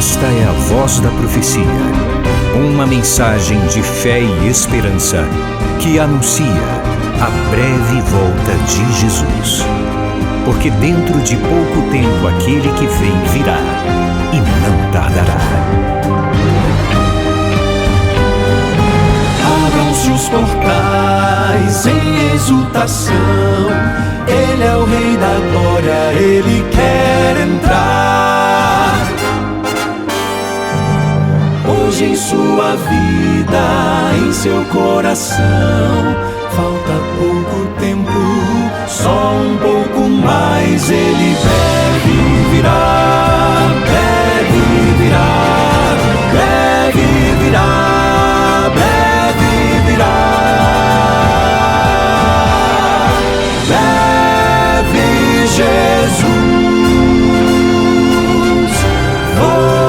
Esta é a Voz da Profecia, uma mensagem de fé e esperança que anuncia a breve volta de Jesus. Porque dentro de pouco tempo aquele que vem virá e não tardará. Abram-se os portais em exultação, Ele é o Rei da Glória, Ele quer entrar. Hoje em sua vida, em seu coração, falta pouco tempo, só um pouco mais. Ele deve virar, deve virar, deve virar, deve virar. Deve Jesus voltar.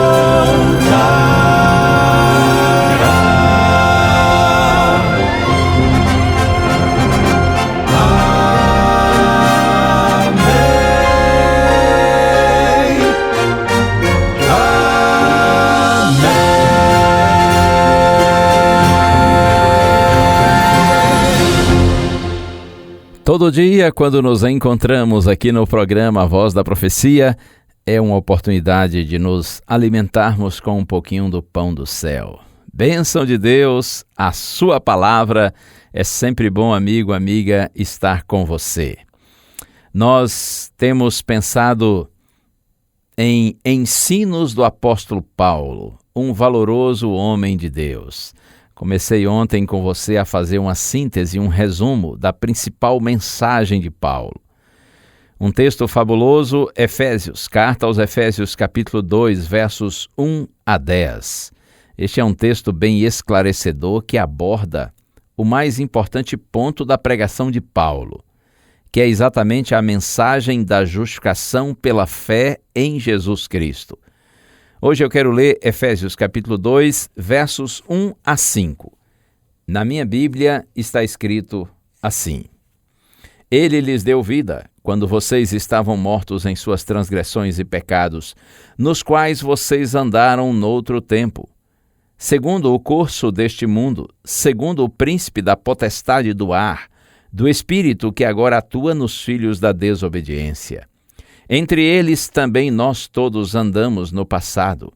Todo dia, quando nos encontramos aqui no programa Voz da Profecia, é uma oportunidade de nos alimentarmos com um pouquinho do pão do céu. Bênção de Deus, a sua palavra, é sempre bom, amigo, amiga, estar com você. Nós temos pensado em ensinos do apóstolo Paulo, um valoroso homem de Deus. Comecei ontem com você a fazer uma síntese, um resumo da principal mensagem de Paulo. Um texto fabuloso, Efésios, carta aos Efésios, capítulo 2, versos 1 a 10. Este é um texto bem esclarecedor que aborda o mais importante ponto da pregação de Paulo, que é exatamente a mensagem da justificação pela fé em Jesus Cristo. Hoje eu quero ler Efésios capítulo 2, versos 1 a 5. Na minha Bíblia está escrito assim: Ele lhes deu vida quando vocês estavam mortos em suas transgressões e pecados, nos quais vocês andaram noutro tempo, segundo o curso deste mundo, segundo o príncipe da potestade do ar, do espírito que agora atua nos filhos da desobediência. Entre eles também nós todos andamos no passado,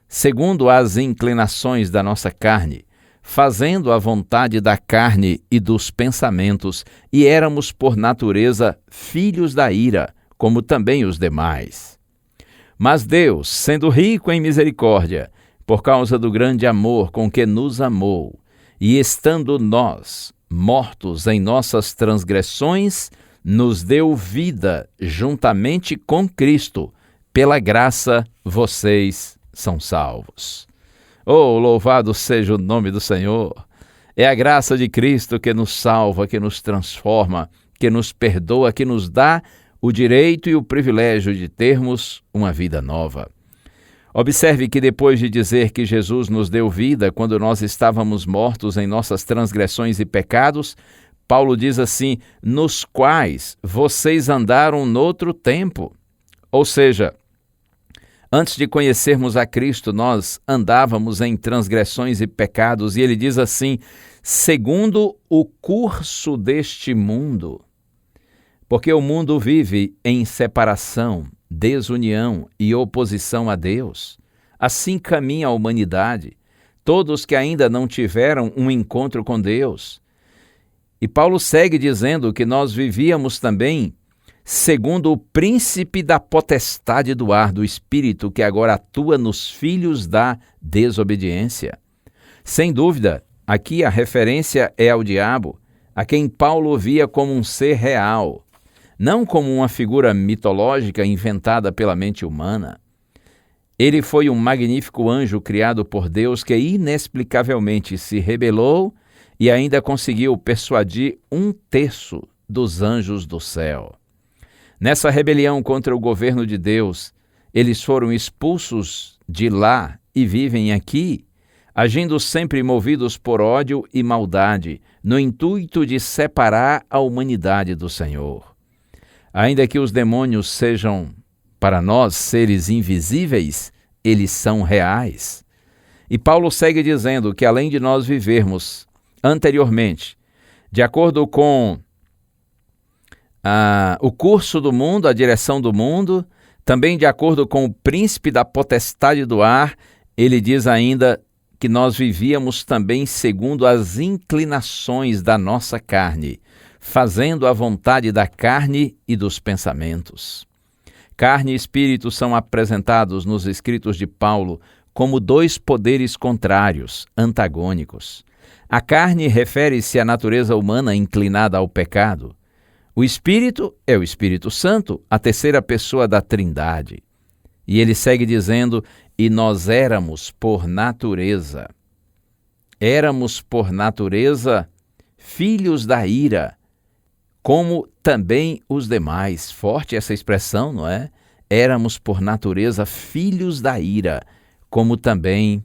segundo as inclinações da nossa carne, fazendo a vontade da carne e dos pensamentos, e éramos por natureza filhos da ira, como também os demais. Mas Deus, sendo rico em misericórdia, por causa do grande amor com que nos amou, e estando nós mortos em nossas transgressões, nos deu vida juntamente com Cristo. Pela graça vocês são salvos. Oh, louvado seja o nome do Senhor! É a graça de Cristo que nos salva, que nos transforma, que nos perdoa, que nos dá o direito e o privilégio de termos uma vida nova. Observe que depois de dizer que Jesus nos deu vida quando nós estávamos mortos em nossas transgressões e pecados, Paulo diz assim, nos quais vocês andaram noutro tempo. Ou seja, antes de conhecermos a Cristo, nós andávamos em transgressões e pecados. E ele diz assim, segundo o curso deste mundo. Porque o mundo vive em separação, desunião e oposição a Deus. Assim caminha a humanidade, todos que ainda não tiveram um encontro com Deus. E Paulo segue dizendo que nós vivíamos também segundo o príncipe da potestade do ar, do espírito que agora atua nos filhos da desobediência. Sem dúvida, aqui a referência é ao diabo, a quem Paulo via como um ser real, não como uma figura mitológica inventada pela mente humana. Ele foi um magnífico anjo criado por Deus que inexplicavelmente se rebelou e ainda conseguiu persuadir 1/3 dos anjos do céu. Nessa rebelião contra o governo de Deus, eles foram expulsos de lá e vivem aqui, agindo sempre movidos por ódio e maldade, no intuito de separar a humanidade do Senhor. Ainda que os demônios sejam, para nós, seres invisíveis, eles são reais. E Paulo segue dizendo que além de nós vivermos anteriormente, de acordo com o curso do mundo, a direção do mundo, também de acordo com o príncipe da potestade do ar, ele diz ainda que nós vivíamos também segundo as inclinações da nossa carne, fazendo a vontade da carne e dos pensamentos. Carne e espírito são apresentados nos escritos de Paulo como dois poderes contrários, antagônicos. A carne refere-se à natureza humana inclinada ao pecado. O Espírito é o Espírito Santo, a terceira pessoa da Trindade. E ele segue dizendo, e nós éramos por natureza filhos da ira, como também os demais. Forte essa expressão, não é? Éramos por natureza filhos da ira, como também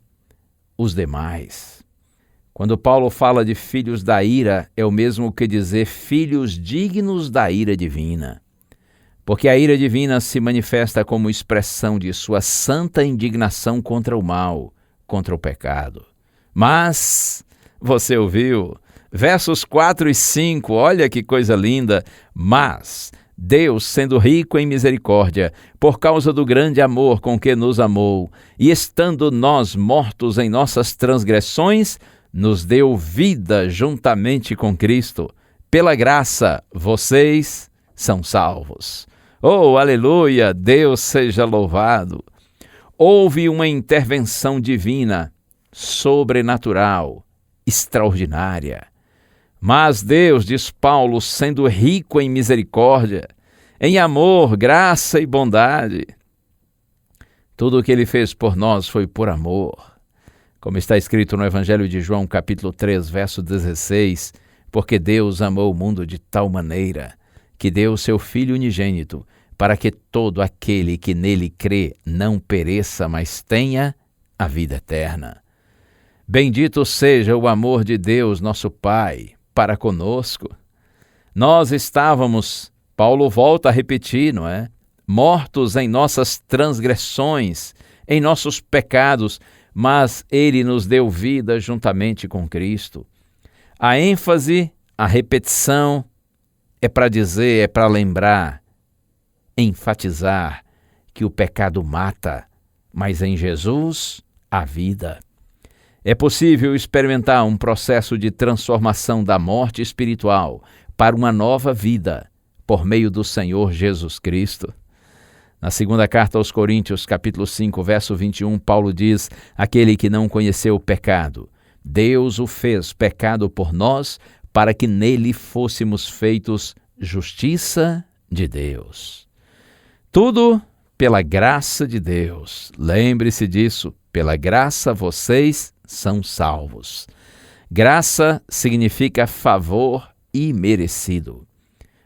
os demais. Quando Paulo fala de filhos da ira, é o mesmo que dizer filhos dignos da ira divina. Porque a ira divina se manifesta como expressão de sua santa indignação contra o mal, contra o pecado. Mas, você ouviu? Versos 4 e 5, olha que coisa linda. Mas Deus, sendo rico em misericórdia, por causa do grande amor com que nos amou, e estando nós mortos em nossas transgressões, nos deu vida juntamente com Cristo. Pela graça, vocês são salvos. Oh, aleluia! Deus seja louvado! Houve uma intervenção divina, sobrenatural, extraordinária. Mas Deus, diz Paulo, sendo rico em misericórdia, em amor, graça e bondade, tudo o que Ele fez por nós foi por amor. Como está escrito no Evangelho de João, capítulo 3, verso 16, porque Deus amou o mundo de tal maneira que deu o seu Filho unigênito, para que todo aquele que nele crê não pereça, mas tenha a vida eterna. Bendito seja o amor de Deus, nosso Pai, para conosco. Nós estávamos, Paulo volta a repetir, não é? Mortos em nossas transgressões, em nossos pecados, mas Ele nos deu vida juntamente com Cristo. A ênfase, a repetição, é para dizer, é para lembrar, enfatizar que o pecado mata, mas em Jesus há vida. É possível experimentar um processo de transformação da morte espiritual para uma nova vida por meio do Senhor Jesus Cristo. Na segunda carta aos Coríntios, capítulo 5, verso 21, Paulo diz, aquele que não conheceu o pecado, Deus o fez pecado por nós, para que nele fôssemos feitos justiça de Deus. Tudo pela graça de Deus. Lembre-se disso, pela graça vocês são salvos. Graça significa favor imerecido.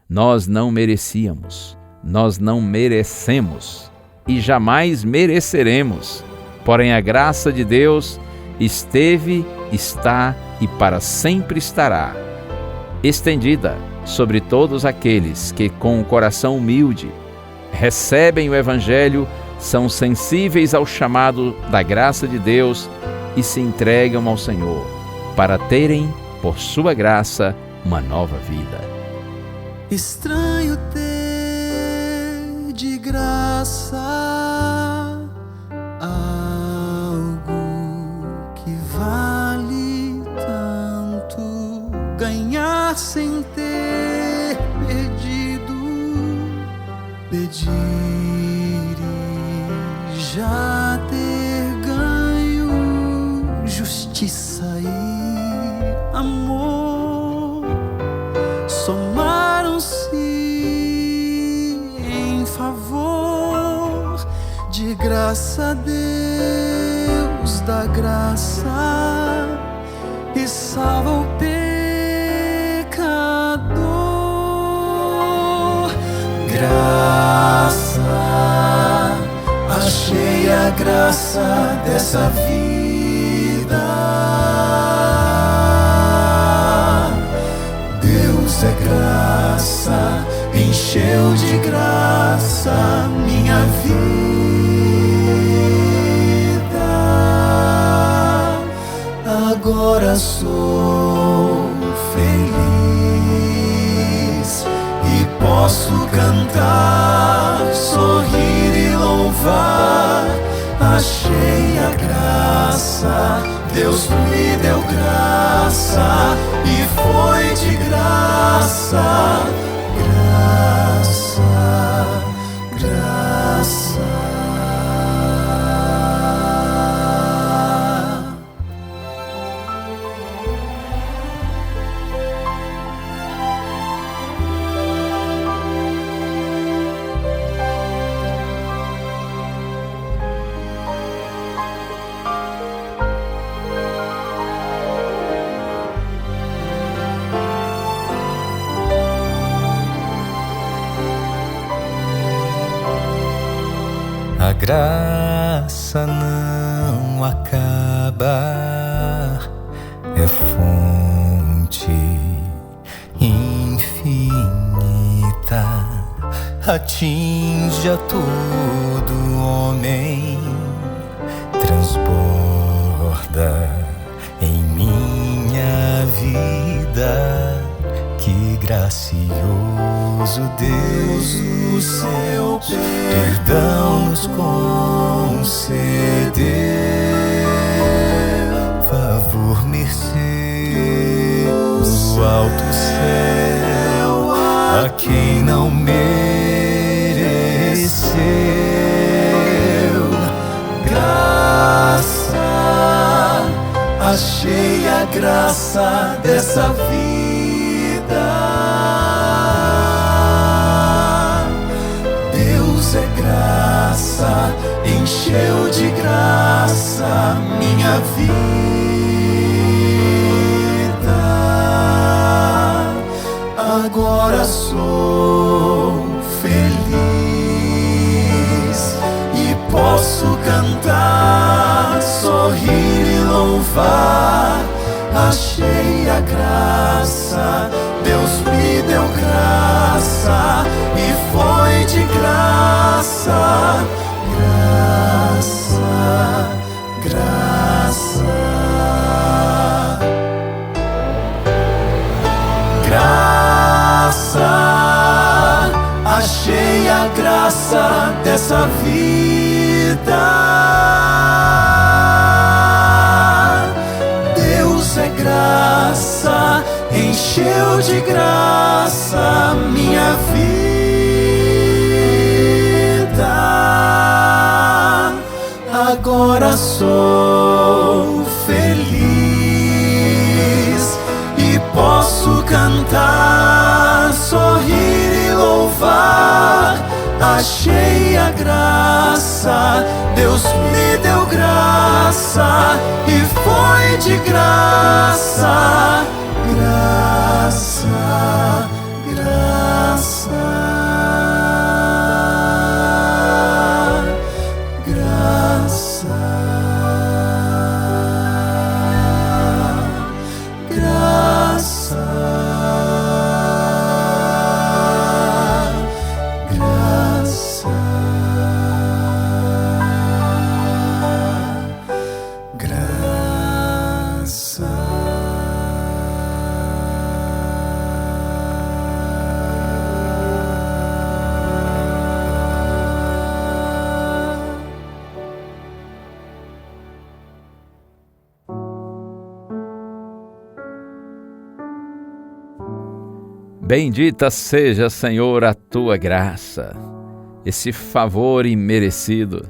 Nós não merecíamos, nós não merecemos e jamais mereceremos. Porém, a graça de Deus esteve, está e para sempre estará estendida sobre todos aqueles que, com o coração humilde, recebem o Evangelho, são sensíveis ao chamado da graça de Deus e se entregam ao Senhor para terem, por sua graça, uma nova vida. Estranho ter de graça algo que vale tanto, ganhar sem ter perdido, pedir e já ter ganho justiça e amor. Somaram-se em favor de graça a Deus da graça e salva o pecador. Graça, achei a graça dessa vida. Deus é graça, encheu de graça minha vida. Agora sou feliz e posso cantar, sorrir e louvar. Achei a graça, Deus me deu graça e foi de graça, graça, graça. A graça não acaba, é fonte infinita, atinge a todo homem, transborda em minha vida. Que gracioso Deus, o seu perdão nos concedeu, favor, mercê do alto céu, a quem não mereceu. Graça, achei a graça dessa vida. Deus é graça, encheu de graça minha vida. Agora sou feliz e posso cantar, sorrir e louvar. Achei a graça, Deus me deu graça e foi de graça, graça, graça, graça. Achei a graça dessa vida. Graça, encheu de graça minha vida. Agora sou feliz e posso cantar, sorrir e louvar. Achei a graça, Deus me deu graça e foi de graça, graça, graça, graça, graça. Bendita seja, Senhor, a tua graça, esse favor imerecido,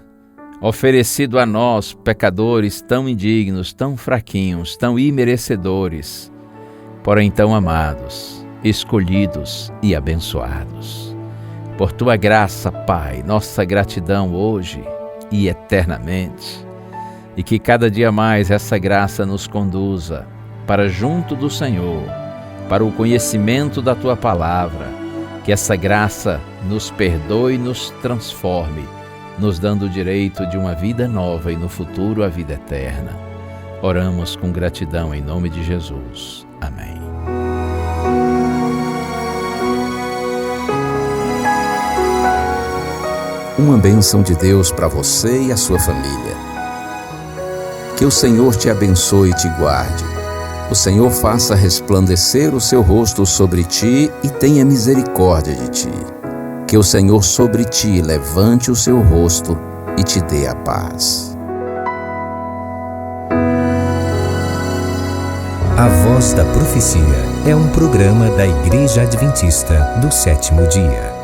oferecido a nós, pecadores tão indignos, tão fraquinhos, tão imerecedores, porém tão amados, escolhidos e abençoados. Por tua graça, Pai, nossa gratidão hoje e eternamente, e que cada dia mais essa graça nos conduza para junto do Senhor, para o conhecimento da Tua Palavra, que essa graça nos perdoe e nos transforme, nos dando o direito de uma vida nova e no futuro a vida eterna. Oramos com gratidão em nome de Jesus. Amém. Uma bênção de Deus para você e a sua família. Que o Senhor te abençoe e te guarde. O Senhor faça resplandecer o seu rosto sobre ti e tenha misericórdia de ti. Que o Senhor sobre ti levante o seu rosto e te dê a paz. A Voz da Profecia é um programa da Igreja Adventista do Sétimo Dia.